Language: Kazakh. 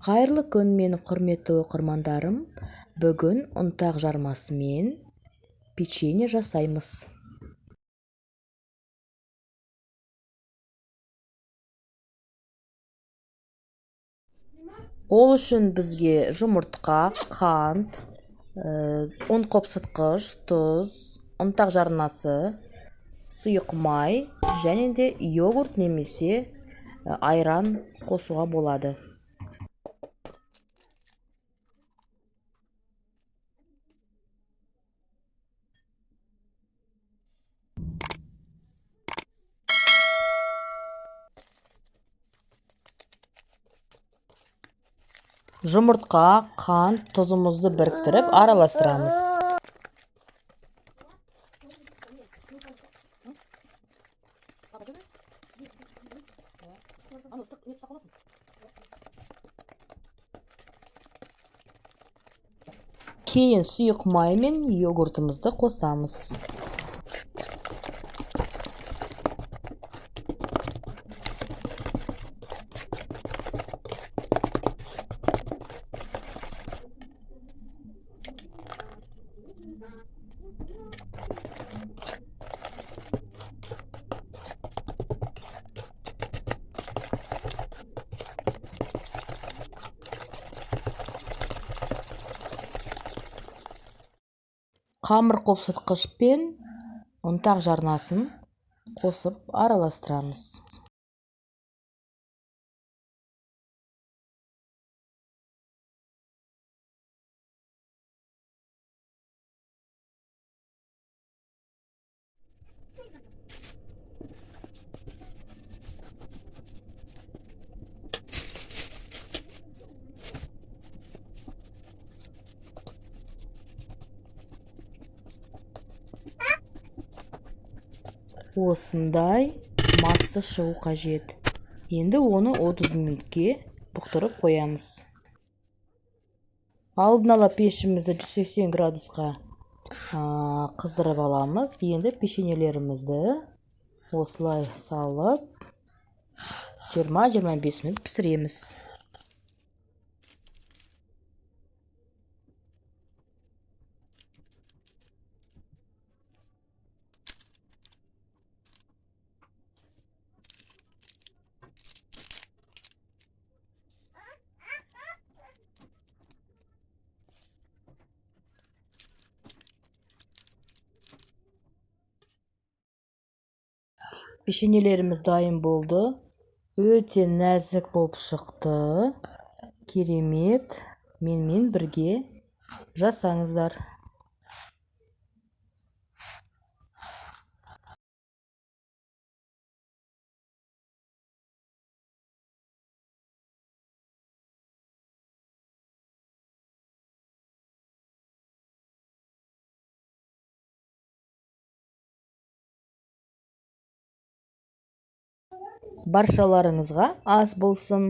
Қайырлы күн, менің құрметті оқырмандарым. Бүгін ұнтақ жармасымен печенье жасаймыз. Ол үшін бізге жұмыртқа, қант, ұн қопсытқыш, тұз, ұнтақ жармасы, сұйық май және де йогурт немесе айран қосуға болады. Жұмыртқа, қант, тұзымызды біріктіріп араластырамыз. Кейін сұйық май мен йогуртымызды қосамыз. Қамыр қопсытқыш пен ұнтақ жармасын қосып араластырамыз. Осындай масса шығу қажет. Енді оны 30 минутке бұқтырып қоямыз. Алдын ала пешімізді 180 градусқа қыздырып аламыз. Енді печеньелерімізді осылай салып 20-25 минут пісіреміз. Печеньелеріміз дайын болды. Өте нәзік болып шықты. Керемет. Менімен бірге жасаңыздар. Баршаларыңызға ас болсын.